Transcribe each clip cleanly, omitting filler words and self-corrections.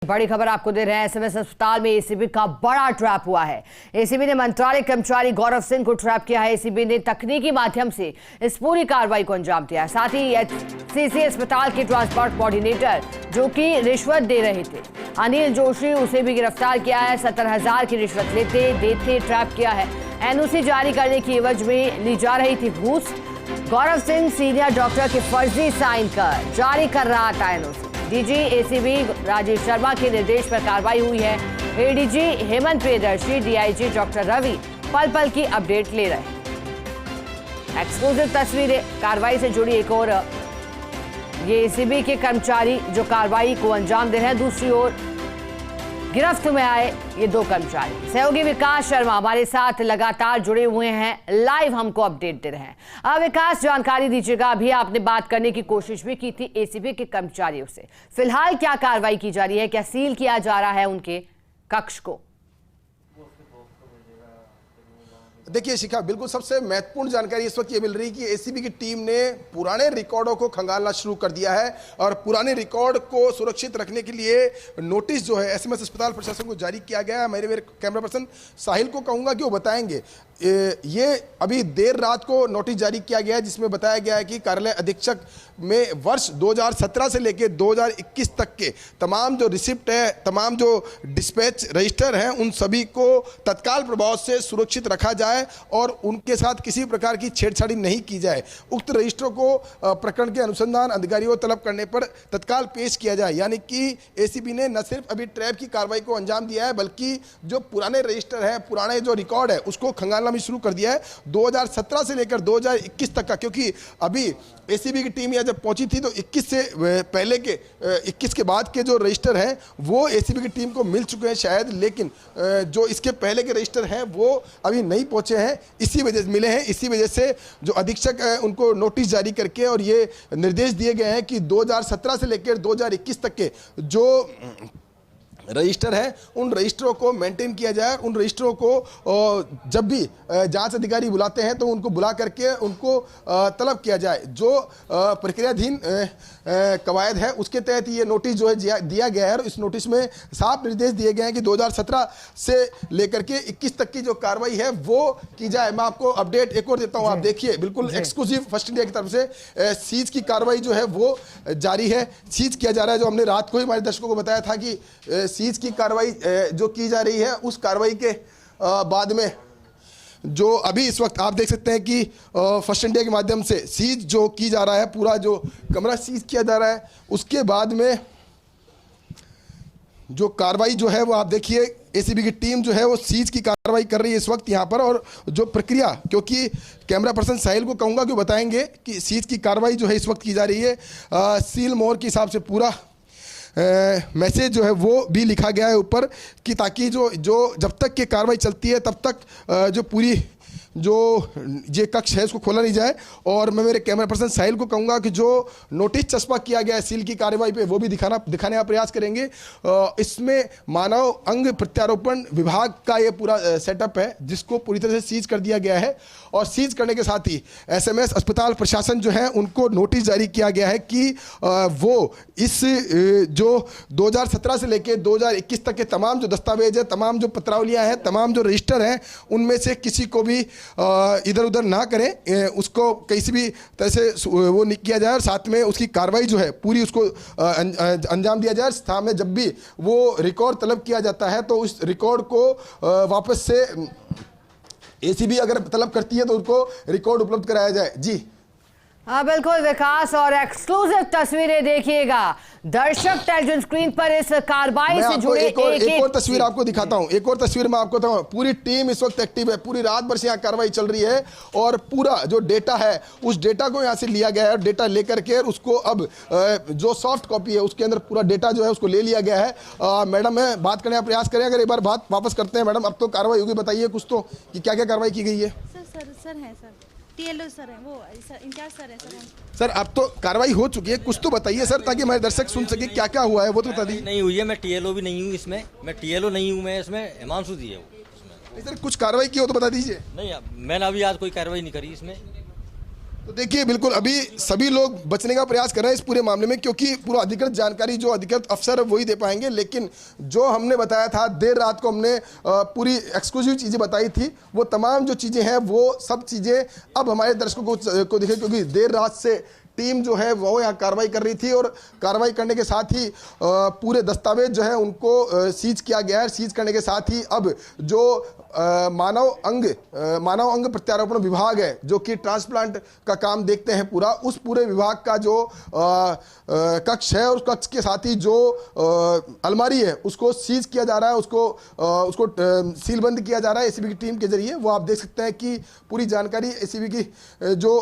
बड़ी खबर आपको दे रहे हैं। एसएमएस अस्पताल में एसीबी का बड़ा ट्रैप हुआ है। एसीबी ने मंत्रालय कर्मचारी गौरव सिंह को ट्रैप किया है। एसीबी ने तकनीकी माध्यम से इस पूरी कार्रवाई को अंजाम दिया है। साथ ही एचसीसी अस्पताल के ट्रांसपोर्ट कोऑर्डिनेटर जो कि रिश्वत दे रहे थे अनिल जोशी, उसे भी गिरफ्तार किया है। 70,000 की रिश्वत देते ट्रैप किया है। एनओसी जारी करने की एवज में ली जा रही थी घूस। गौरव सिंह सीनियर डॉक्टर के फर्जी साइन कर जारी कर रहा था NOC. DG ACB Rajiv Sharma के निर्देश पर कार्रवाई हुई है। ADG Hemant Priyadarshi, DIG doctor Ravi पल पल की अपडेट ले रहे हैं। एक्सक्लूसिव तस्वीरें कार्रवाई से जुड़ी एक और ये एसीबी के कर्मचारी जो कार्रवाई को अंजाम दे रहे हैं। दूसरी ओर गिरफ्त में आए ये दो कर्मचारी। सहयोगी विकास शर्मा हमारे साथ लगातार जुड़े हुए हैं, लाइव हमको अपडेट दे रहे हैं। विकास, जानकारी दीजिएगा। अभी आपने बात करने की कोशिश भी की थी एसीबी के कर्मचारियों से। फिलहाल क्या कार्रवाई की जा रही है? क्या सील किया जा रहा है उनके कक्ष को? देखिए शिखा, बिल्कुल सबसे महत्वपूर्ण जानकारी इस वक्त ये मिल रही है कि एसीबी की टीम ने पुराने रिकॉर्डों को खंगालना शुरू कर दिया है और पुराने रिकॉर्ड को सुरक्षित रखने के लिए नोटिस जो है एसएमएस अस्पताल प्रशासन को जारी किया गया है। मेरे कैमरा पर्सन साहिल को कहूंगा कि वो बताएंगे। ये अभी देर रात को नोटिस जारी किया गया है जिसमें बताया गया है कि कार्यालय अधीक्षक में वर्ष 2017 से लेकर 2021 तक के तमाम जो रिसिप्ट है, तमाम जो डिस्पैच रजिस्टर हैं, उन सभी को तत्काल प्रभाव से सुरक्षित रखा जाए और उनके साथ किसी प्रकार की छेड़छाड़ी नहीं की जाए। उक्त रजिस्टरों को प्रकरण के अनुसंधान अधिकारियों तलब करने पर तत्काल पेश किया जाए। यानी कि एसीबी ने न सिर्फ अभी ट्रैप की कार्रवाई को अंजाम दिया है बल्कि जो पुराने रजिस्टर है, पुराने जो रिकॉर्ड है, उसको खंगालना भी शुरू कर दिया है 2017 से लेकर 2021 तक का। क्योंकि अभी एसीबी की टीम यहाँ जब पहुंची थी तो 21 से पहले के 21 के बाद के जो रजिस्टर हैं वो एसीबी की टीम को मिल चुके हैं शायद, लेकिन जो इसके पहले के रजिस्टर हैं वो अभी नहीं पहुंचे हैं। इसी वजह से मिले हैं, इसी वजह से जो अधीक्षक है उनको नोटिस जारी करके और ये निर्देश दिए गए हैं कि 2017 से लेकर 2021 तक के जो रजिस्टर है उन रजिस्टरों को मेंटेन किया जाए। उन रजिस्टरों को जब भी जांच अधिकारी बुलाते हैं तो उनको बुला करके उनको तलब किया जाए। जो प्रक्रियाधीन कवायद है उसके तहत ये नोटिस जो है दिया गया है और इस नोटिस में साफ निर्देश दिए गए हैं कि 2017 से लेकर के 21 तक की जो कार्रवाई है वो की जाए। मैं आपको अपडेट एक और देता हूं, आप देखिए, बिल्कुल एक्सक्लूसिव फर्स्ट इंडिया की तरफ से सीज की कार्रवाई जो है वो जारी है। सीज किया जा रहा है, जो हमने रात को ही हमारे दर्शकों को बताया था कि सीज की कार्रवाई जो की जा रही है उस कार्रवाई के बाद में जो अभी इस वक्त आप देख सकते हैं कि फर्स्ट इंडिया के माध्यम से सीज जो की जा रहा है, पूरा जो कमरा सीज किया जा रहा है, उसके बाद में जो कार्रवाई जो है वो आप देखिए एसीबी की टीम जो है वो सीज की कार्रवाई कर रही है इस वक्त यहाँ पर। और जो प्रक्रिया, क्योंकि कैमरा पर्सन साहिल को कहूँगा कि बताएंगे कि सीज की कार्रवाई जो है इस वक्त की जा रही है। सील मोहर के हिसाब से पूरा मैसेज जो है वो भी लिखा गया है ऊपर कि ताकि जो जब तक की कार्रवाई चलती है तब तक जो पूरी जो ये कक्ष है उसको खोला नहीं जाए। और मैं मेरे कैमरा पर्सन साहिल को कहूँगा कि जो नोटिस चस्पा किया गया है सील की कार्रवाई पे वो भी दिखाने का प्रयास करेंगे। इसमें मानव अंग प्रत्यारोपण विभाग का ये पूरा सेटअप है जिसको पूरी तरह से सीज कर दिया गया है। और सीज करने के साथ ही एसएमएस अस्पताल प्रशासन जो है उनको नोटिस जारी किया गया है कि वो इस जो 2017 से लेकर 2021 तक के तमाम जो दस्तावेज है, तमाम जो पत्रावलियाँ हैं, तमाम जो रजिस्टर हैं, उनमें से किसी को भी इधर उधर ना करें, उसको किसी भी तरह से वो नहीं किया जाए और साथ में उसकी कार्रवाई जो है पूरी उसको अंजाम दिया जाए। सामने जब भी वो रिकॉर्ड तलब किया जाता है तो उस रिकॉर्ड को वापस से एसीबी अगर तलब करती है तो उनको रिकॉर्ड उपलब्ध कराया जाए। जी हाँ बिल्कुल विकास, और एक्सक्लूसिव तस्वीरें देखिएगा दर्शक टेलीविजन स्क्रीन पर इस कार्रवाई से जुड़े एक और तस्वीर आपको दिखाता हूं। एक और तस्वीर मैं आपको बताऊं, पूरी टीम इस वक्त एक्टिव है, पूरी रात भर से यहाँ कार्रवाई चल रही है और पूरा जो डेटा है उस डेटा को यहाँ से लिया गया है। डेटा लेकर के उसको अब जो सॉफ्ट कॉपी है उसके अंदर पूरा डेटा जो है उसको ले लिया गया है। मैडम मैं बात करने का प्रयास करें, अगर एक बार बात वापस करते हैं मैडम, अब तो कार्रवाई होगी, बताइए कुछ तो कि क्या क्या कार्रवाई की गई है। सर है सर, टीएलओ सर है, वो सर इंचार्ज सर है सर। अब तो कार्रवाई हो चुकी है, कुछ तो बताइए सर ताकि हमारे दर्शक सुन सके क्या क्या हुआ है, वो तो बता दीजिए। नहीं हुई है, मैं टीएलओ भी नहीं हूँ इसमें, मैं टीएलओ नहीं हूँ, मैं इसमें हिमांशु जी है वो। सर कुछ कार्रवाई की हो तो बता दीजिए। नहीं, मैंने अभी आज कोई कार्रवाई नहीं करी इसमें। तो देखिए बिल्कुल अभी सभी लोग बचने का प्रयास कर रहे हैं इस पूरे मामले में, क्योंकि पूरा अधिकृत जानकारी जो अधिकृत अफसर वही दे पाएंगे। लेकिन जो हमने बताया था, देर रात को हमने पूरी एक्सक्लूसिव चीज़ें बताई थी, वो तमाम जो चीज़ें हैं वो सब चीज़ें अब हमारे दर्शकों को दिखे, क्योंकि देर रात से टीम जो है वो यहाँ कार्रवाई कर रही थी और कार्रवाई करने के साथ ही पूरे दस्तावेज जो है उनको सीज किया गया है। सीज करने के साथ ही अब जो मानव अंग प्रत्यारोपण विभाग है, जो कि ट्रांसप्लांट का काम देखते हैं पूरा, उस पूरे विभाग का जो कक्ष है, उस कक्ष के साथ ही जो अलमारी है उसको सीज किया जा रहा है, उसको सीलबंद किया जा रहा है एसीबी की टीम के जरिए। वो आप देख सकते हैं कि पूरी जानकारी एसीबी की जो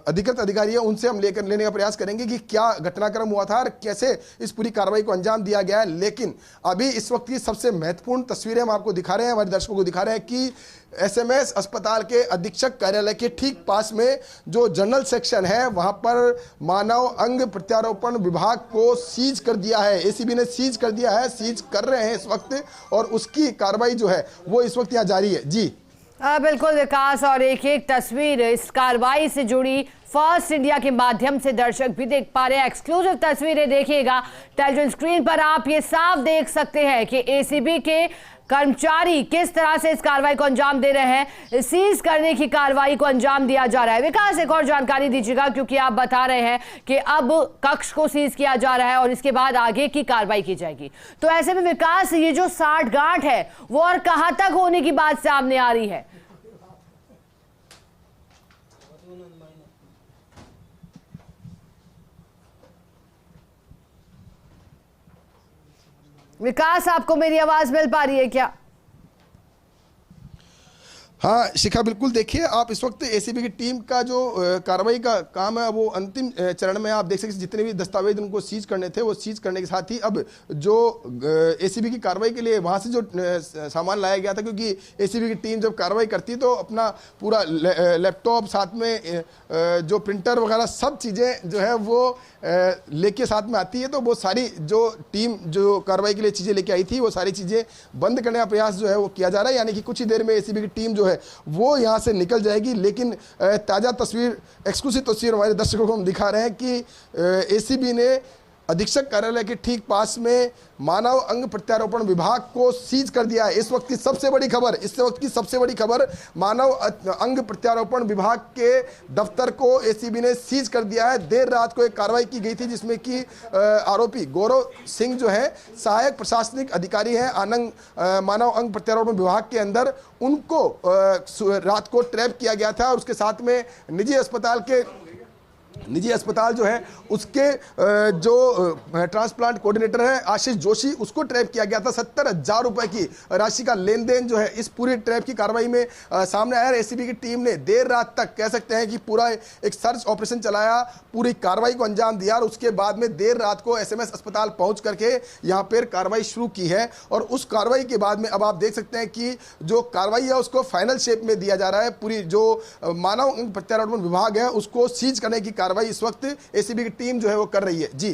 अधिकृत अधिकारी है उनसे हम लेने का प्रयास करेंगे कि क्या घटनाक्रम हुआ था और कैसे इस पूरी कार्रवाई को अंजाम दिया गया है। लेकिन अभी इस वक्त की सबसे महत्वपूर्ण तस्वीरें हम आपको दिखा रहे हैं, हमारे दर्शकों को दिखा रहे हैं कि एसएमएस अस्पताल के अधीक्षक कार्यालय के ठीक पास में जो जनरल सेक्शन है वहां पर मानव अंग प्रत्यारोपण विभाग को सीज कर दिया है। एसीबी ने सीज कर दिया है, सीज कर रहे हैं इस वक्त, और उसकी कार्रवाई जो है वो इस वक्त यहाँ जारी है। जी बिल्कुल विकास, और एक तस्वीर इस कार्रवाई से जुड़ी फर्स्ट इंडिया के माध्यम से दर्शक भी देख पा रहे हैं। एक्सक्लूसिव तस्वीरें देखिएगा टेलीविजन स्क्रीन पर, आप ये साफ देख सकते हैं कि एसीबी के कर्मचारी किस तरह से इस कार्रवाई को अंजाम दे रहे हैं। सीज करने की कार्रवाई को अंजाम दिया जा रहा है। विकास, एक और जानकारी दीजिएगा, क्योंकि आप बता रहे हैं कि अब कक्ष को सीज किया जा रहा है और इसके बाद आगे की कार्रवाई की जाएगी। तो ऐसे में विकास, ये जो साठगांठ है वो और कहां तक होने की बात सामने आ रही है? विकास, आपको मेरी आवाज मिल पा रही है क्या? हाँ शिखा, बिल्कुल देखिए आप इस वक्त एसीबी की टीम का जो कार्रवाई का काम है वो अंतिम चरण में। आप देख सकते हैं जितने भी दस्तावेज उनको सीज करने थे वो सीज करने के साथ ही अब जो एसीबी की कार्रवाई के लिए वहाँ से जो सामान लाया गया था, क्योंकि एसीबी की टीम जब कार्रवाई करती है तो अपना पूरा लैपटॉप साथ में जो प्रिंटर वगैरह सब चीज़ें जो है वो लेके साथ में आती है। तो वो सारी जो टीम जो कार्रवाई के लिए चीज़ें लेके आई थी वो सारी चीज़ें बंद करने का प्रयास जो है वो किया जा रहा है, यानी कि कुछ ही देर में एसीबी की टीम जो है वो यहाँ से निकल जाएगी। लेकिन ताज़ा तस्वीर, एक्सक्लूसिव तस्वीर हमारे दर्शकों को हम दिखा रहे हैं कि एसीबी ने अधीक्षक कार्यालय के ठीक पास में मानव अंग प्रत्यारोपण विभाग को सीज कर दिया है। इस वक्त की सबसे बड़ी खबर, मानव अंग प्रत्यारोपण विभाग के दफ्तर को एसीबी ने सीज कर दिया है। देर रात को एक कार्रवाई की गई थी जिसमें कि आरोपी गौरव सिंह जो है सहायक प्रशासनिक अधिकारी हैं आनंद मानव अंग प्रत्यारोपण विभाग के अंदर, उनको रात को ट्रैप किया गया था। और उसके साथ में निजी अस्पताल जो है उसके जो ट्रांसप्लांट कोऑर्डिनेटर है आशीष जोशी, उसको ट्रैप किया गया था। 70,000 रुपए की राशि का लेन देन जो है इस पूरी ट्रैप की कार्रवाई में सामने आया। एसीबी की टीम ने देर रात तक कह सकते हैं कि पूरा एक सर्च ऑपरेशन चलाया, पूरी कार्रवाई को अंजाम दिया और उसके बाद में देर रात को एसएमएस अस्पताल पहुंच करके यहाँ पर कार्रवाई शुरू की है। और उस कार्रवाई के बाद में अब आप देख सकते हैं कि जो कार्रवाई है उसको फाइनल शेप में दिया जा रहा है। पूरी जो मानव प्रत्यारोपण विभाग है उसको सीज करने की कार्रवाई इस वक्त एसीबी की टीम जो है वो कर रही है। जी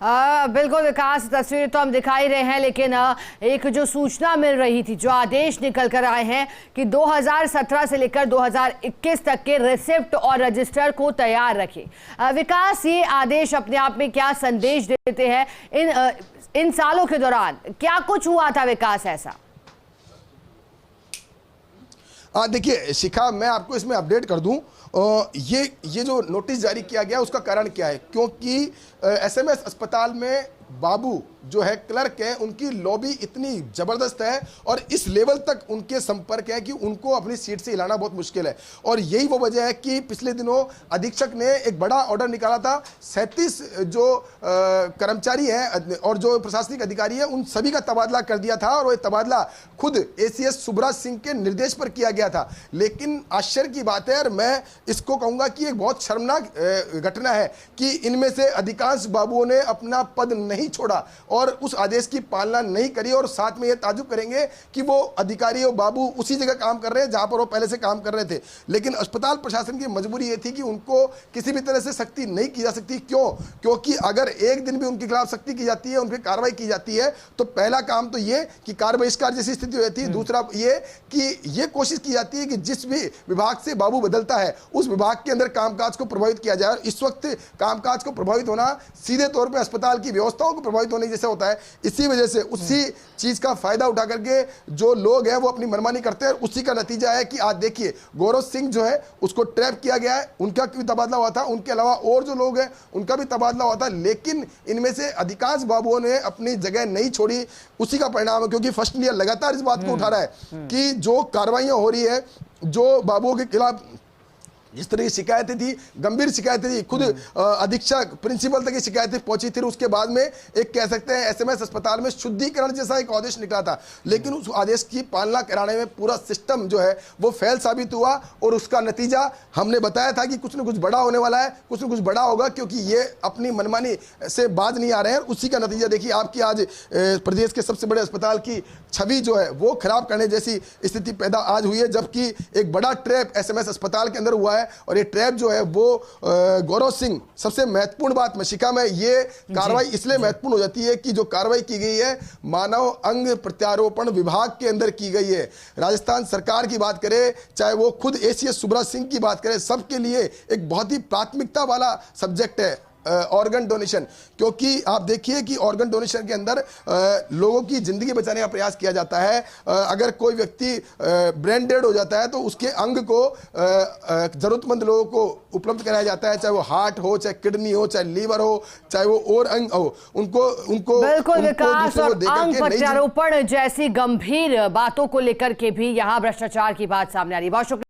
बिल्कुल विकास, तस्वीर तो हम दिखा ही रहे हैं, लेकिन एक जो सूचना मिल रही थी, जो आदेश निकल कर आए हैं कि 2017 से लेकर 2021 तक के रिसिप्ट और रजिस्टर को तैयार रखें। विकास, ये आदेश अपने आप में क्या संदेश देते हैं? इन सालों के दौरान क्या कुछ हुआ था विकास ऐसा? देखिए शिखा, मैं आपको इसमें अपडेट कर दूं, ये जो नोटिस जारी किया गया उसका कारण क्या है, क्योंकि एसएमएस अस्पताल में बाबू जो है क्लर्क है, उनकी लॉबी इतनी ज़बरदस्त है और इस लेवल तक उनके संपर्क है कि उनको अपनी सीट से हिलाना बहुत मुश्किल है। और यही वो वजह है कि पिछले दिनों अधीक्षक ने एक बड़ा ऑर्डर निकाला था। 37 जो कर्मचारी हैं और जो प्रशासनिक अधिकारी हैं उन सभी का तबादला कर दिया था, और वो तबादला खुद एसीएस सुब्राज सिंह के निर्देश पर किया गया था। लेकिन आश्चर्य की बात है, और मैं इसको कहूँगा कि एक बहुत शर्मनाक घटना है कि इनमें से अधिकांश बाबुओं ने अपना पद नहीं छोड़ा और उस आदेश की पालना नहीं करी, और साथ में ये ताजुब करेंगे कि वो अधिकारी और बाबू उसी जगह काम कर रहे हैं जहां पर वो पहले से काम कर रहे थे। लेकिन अस्पताल प्रशासन की मजबूरी ये थी कि उनको किसी भी तरह से सख्ती नहीं की जा सकती। क्यों? क्योंकि अगर एक दिन भी उनके खिलाफ सख्ती की जाती है, उन पर कार्रवाई की जाती है, तो पहला काम तो ये कि कार्य बहिष्कार जैसी स्थिति हो जाती है। दूसरा ये कि ये कोशिश की जाती है कि जिस भी विभाग से बाबू बदलता है उस विभाग के अंदर कामकाज को प्रभावित किया जाए। इस वक्त कामकाज को प्रभावित होना सीधे तौर पे अस्पताल की व्यवस्थाओं को प्रभावित होने जैसे होता है। इसी वजह से उसी चीज का फायदा उठा करके जो लोग हैं वो अपनी मनमानी करते हैं। उसी का नतीजा है कि आज देखिए गौरव सिंह जो है उसको ट्रैप किया गया है, उनका भी तबादला हुआ था, उनके अलावा और जो लोग हैं उनका भी तबादला हुआ था, लेकिन इनमें से अधिकांश बाबुओं ने अपनी जगह नहीं छोड़ी। उसी का परिणाम है, क्योंकि फर्स्ट ईयर लगातार इस बात को उठा रहा है कि जो कार्रवाइयां हो रही है, जो बाबुओं के खिलाफ जिस तरह की शिकायतें थी, गंभीर शिकायतें थी, खुद अधीक्षक प्रिंसिपल तक की शिकायतें पहुंची थी। उसके बाद में एक कह सकते हैं एसएमएस अस्पताल में शुद्धिकरण जैसा एक आदेश निकला था, लेकिन उस आदेश की पालना कराने में पूरा सिस्टम जो है वो फेल साबित हुआ। और उसका नतीजा हमने बताया था कि कुछ न कुछ बड़ा होने वाला है, कुछ न कुछ बड़ा होगा, क्योंकि ये अपनी मनमानी से बाज नहीं आ रहे हैं। उसी का नतीजा देखिए आपकी आज प्रदेश के सबसे बड़े अस्पताल की छवि जो है वो खराब करने जैसी स्थिति पैदा आज हुई है, जबकि एक बड़ा ट्रैप एसएमएस अस्पताल के अंदर हुआ है। और ये ट्रैप जो है वो गौरव सिंह, सबसे महत्वपूर्ण बात शिखा में ये कार्रवाई इसलिए महत्वपूर्ण हो जाती है कि जो कार्रवाई की गई है मानव अंग प्रत्यारोपण विभाग के अंदर की गई है। राजस्थान सरकार की बात करें, चाहे वो खुद एसीएस सुब्रत सिंह की बात करें, सबके लिए एक बहुत ही प्राथमिकता वाला सब्जेक्ट है ऑर्गन डोनेशन। क्योंकि आप देखिए कि ऑर्गन डोनेशन के अंदर लोगों की जिंदगी बचाने का प्रयास किया जाता है। अगर कोई व्यक्ति ब्रेन डेड हो जाता है तो उसके अंग को जरूरतमंद लोगों को उपलब्ध कराया जाता है, चाहे वो हार्ट हो, चाहे किडनी हो, चाहे लीवर हो, चाहे वो और अंग हो, उनको बिल्कुल विकास और अंग प्रत्यारोपण जैसी गंभीर बातों को लेकर के भी यहाँ भ्रष्टाचार की बात सामने आ रही है। बहुत शुक्रिया।